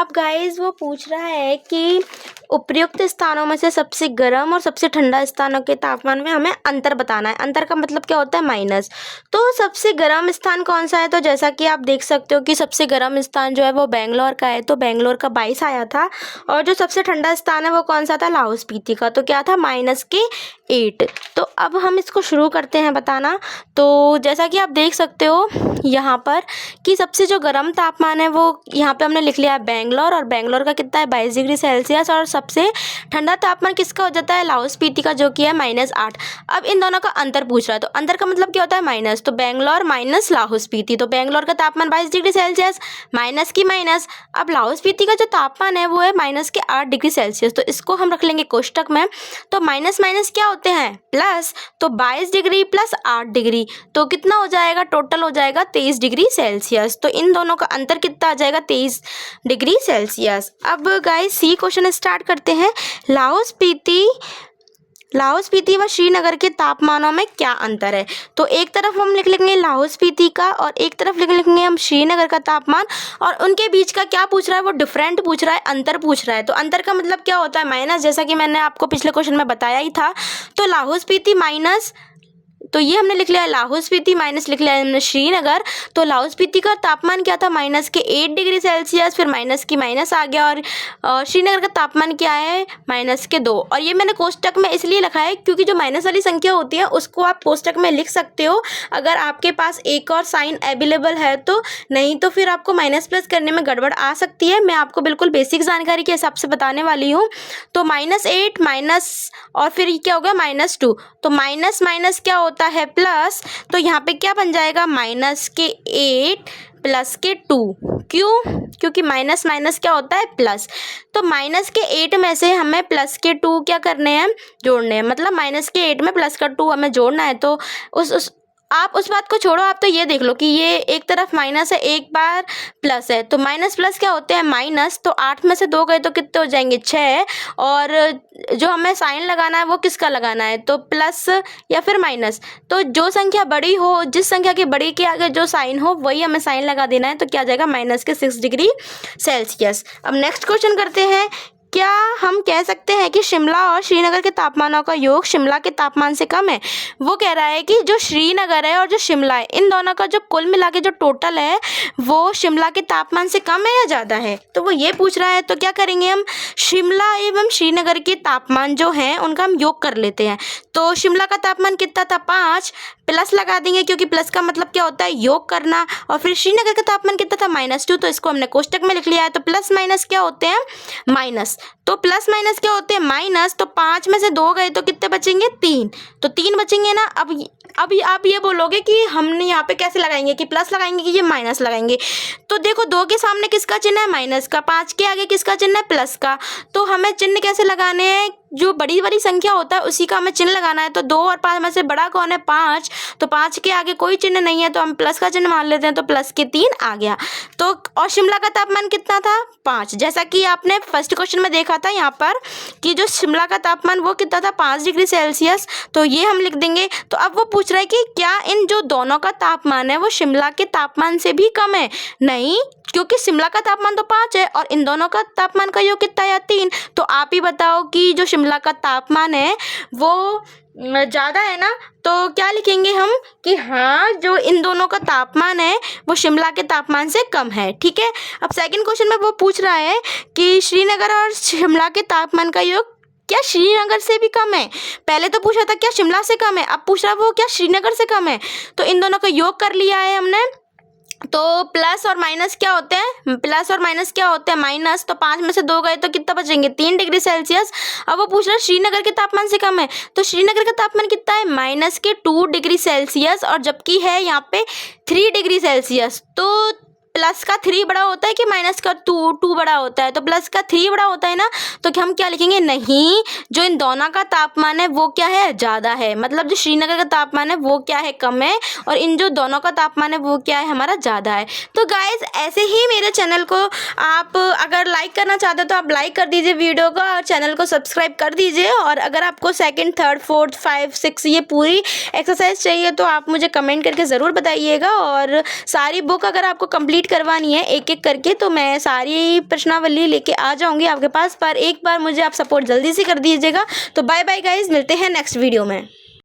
अब गाइस वो पूछ रहा है कि उपयुक्त स्थानों में से सबसे गर्म और सबसे ठंडा स्थानों के तापमान में हमें अंतर बताना है। अंतर का मतलब क्या होता है? माइनस। तो सबसे गर्म स्थान कौन सा है? तो जैसा कि आप देख सकते हो कि सबसे गर्म स्थान जो है वो बेंगलोर का है, तो बेंगलोर का 22 आया था। और जो सबसे ठंडा स्थान है वो कौन सा था? लाहौल स्पीति का, तो क्या था? -8। तो अब हम इसको शुरू करते हैं बताना। तो जैसा कि आप देख सकते हो यहाँ पर कि सबसे जो गर्म तापमान है वो यहाँ पे हमने लिख लिया है बेंगलोर, और बेंगलोर का कितना है? 22 डिग्री सेल्सियस। और सबसे ठंडा तापमान किसका हो जाता है? लाहौल स्पीति का, जो कि है -8। अब इन दोनों का अंतर पूछ रहा है, तो अंतर का मतलब क्या होता है? माइनस। तो बेंगलोर माइनस लाहौल स्पीति, तो बेंगलोर का तापमान 22 डिग्री सेल्सियस, माइनस की माइनस। अब लाहौल स्पीति का जो तापमान है वो है -8 डिग्री सेल्सियस, तो इसको हम रख लेंगे कोष्टक में। तो माइनस माइनस क्या होते हैं? प्लस। तो 22 डिग्री प्लस 8 डिग्री, तो कितना हो जाएगा? टोटल हो जाएगा 23 डिग्री सेल्सियस। तो इन दोनों का अंतर कितना आ जाएगा? 23 डिग्री सेल्सियस। अब गाइस सी क्वेश्चन स्टार्ट करते हैं। लाहौल स्पीति व श्रीनगर के तापमानों में क्या अंतर है? तो एक तरफ हम लिख लेंगे लाहौल स्पीति का और एक तरफ लिख लेंगे हम श्रीनगर का तापमान, और उनके बीच का क्या पूछ रहा है? वो डिफरेंट पूछ रहा है, अंतर पूछ रहा है। तो अंतर का मतलब क्या होता है? माइनस, जैसा कि मैंने आपको पिछले क्वेश्चन में बताया ही था। तो लाहौल स्पीति माइनस, तो ये हमने लिख लिया है लाहौल स्पीति, माइनस लिख लिया है हमने श्रीनगर। तो लाहौल स्पीति का तापमान क्या था? -8 डिग्री सेल्सियस, फिर माइनस की माइनस आ गया, और श्रीनगर का तापमान क्या है? -2। और ये मैंने कोष्टक में इसलिए लिखा है क्योंकि जो माइनस वाली संख्या होती है उसको आप कोष्टक में लिख सकते हो अगर आपके पास एक और साइन अवेलेबल है तो, नहीं तो फिर आपको माइनस प्लस करने में गड़बड़ आ सकती है। मैं आपको बिल्कुल बेसिक जानकारी के हिसाब से बताने वाली हूँ। तो -8 माइनस और फिर क्या हो गया? -2। तो माइनस माइनस क्या होता है? प्लस। तो यहाँ पे क्या बन जाएगा? -8 प्लस के 2। क्यों? क्योंकि माइनस माइनस क्या होता है? प्लस। तो -8 में से हमें +2 क्या करने हैं? जोड़ने हैं। मतलब -8 में +2 हमें जोड़ना है। तो आप उस बात को छोड़ो, आप तो ये देख लो कि ये एक तरफ माइनस है, एक बार प्लस है। तो माइनस प्लस क्या होते हैं? माइनस। तो 8 में से 2 गए तो कितने हो जाएंगे? 6। और जो हमें साइन लगाना है वो किसका लगाना है? तो प्लस या फिर माइनस। तो जो संख्या बड़ी हो, जिस संख्या की बड़ी के आगे जो साइन हो वही हमें साइन लगा देना है। तो क्या आ जाएगा? -6 डिग्री सेल्सियस। अब नेक्स्ट क्वेश्चन करते हैं। क्या हम कह सकते हैं कि शिमला और श्रीनगर के तापमानों का योग शिमला के तापमान से कम है? वो कह रहा है कि जो श्रीनगर है और जो शिमला है, इन दोनों का जो कुल मिला के जो टोटल है वो शिमला के तापमान से कम है या ज़्यादा है? तो वो ये पूछ रहा है। तो क्या करेंगे हम? शिमला एवं श्रीनगर के तापमान जो हैं उनका हम योग कर लेते हैं। तो शिमला का तापमान कितना था? 5, प्लस लगा देंगे क्योंकि प्लस का मतलब क्या होता है? योग करना। और फिर श्रीनगर का तापमान कितना था? -2। तो इसको हमने कोष्टक में लिख लिया है। तो प्लस माइनस क्या होते हैं? माइनस। तो प्लस माइनस क्या होते हैं? माइनस। तो 5 में से 2 गए तो कितने बचेंगे? 3। तो 3 बचेंगे ना। अब आप ये बोलोगे कि हमने यहाँ पे कैसे लगाएंगे, कि प्लस लगाएंगे कि ये माइनस लगाएंगे? तो देखो 2 के सामने किसका चिन्ह है? माइनस का। 5 के आगे किसका चिन्ह है? प्लस का। तो हमें चिन्ह कैसे लगाने हैं? जो बड़ी वाली संख्या होता है उसी का हमें चिन्ह लगाना है। तो 2 और 5 में से बड़ा कौन है? 5। तो 5 के आगे कोई चिन्ह नहीं है तो हम प्लस का चिन्ह मान लेते हैं। तो प्लस के 3 आ गया। तो और शिमला का तापमान कितना था? 5। जैसा कि आपने फर्स्ट क्वेश्चन में देखा था यहाँ पर कि जो शिमला का तापमान वो कितना था? 5 डिग्री सेल्सियस। तो ये हम लिख देंगे। तो अब वो पूछ रहा है कि क्या इन जो दोनों का तापमान है वो शिमला के तापमान से भी कम है? नहीं, क्योंकि शिमला का तापमान तो 5 है और इन दोनों का तापमान का योग कितना है? 3। तो आप ही बताओ कि जो शिमला का तापमान है वो ज़्यादा है ना। तो क्या लिखेंगे हम कि हाँ, जो इन दोनों का तापमान है वो शिमला के तापमान से कम है। ठीक है। अब सेकंड क्वेश्चन में वो पूछ रहा है कि श्रीनगर और शिमला के तापमान का योग क्या श्रीनगर से भी कम है? पहले तो पूछा था क्या शिमला से कम है, अब पूछ रहा वो क्या श्रीनगर से कम है। तो इन दोनों का योग कर लिया है हमने। तो प्लस और माइनस क्या होते हैं? प्लस और माइनस क्या होते हैं? माइनस। तो 5 में से 2 गए तो कितना बचेंगे? 3 डिग्री सेल्सियस। अब वो पूछ रहा है श्रीनगर के तापमान से कम है। तो श्रीनगर का तापमान कितना है? -2 डिग्री सेल्सियस, और जबकि है यहाँ पे 3 डिग्री सेल्सियस। तो प्लस का 3 बड़ा होता है कि माइनस का 2 बड़ा होता है? तो प्लस का 3 बड़ा होता है ना। तो क्या हम क्या लिखेंगे? नहीं, जो इन दोनों का तापमान है वो क्या है? ज़्यादा है। मतलब जो श्रीनगर का तापमान है वो क्या है? कम है, और इन जो दोनों का तापमान है वो क्या है? हमारा ज़्यादा है। तो गाइज ऐसे ही मेरे चैनल को आप अगर लाइक करना चाहते हो तो आप लाइक कर दीजिए वीडियो को, और चैनल को सब्सक्राइब कर दीजिए। और अगर आपको 2nd, 3rd, 4th, 5, 6 ये पूरी एक्सरसाइज चाहिए तो आप मुझे कमेंट करके ज़रूर बताइएगा। और सारी बुक अगर आपको कंप्लीट कंप्लीट करवानी है एक एक करके, तो मैं सारी प्रश्नावली लेके आ जाऊँगी आपके पास, पर एक बार मुझे आप सपोर्ट जल्दी से कर दीजिएगा। तो बाय बाय गाइज़, मिलते हैं नेक्स्ट वीडियो में।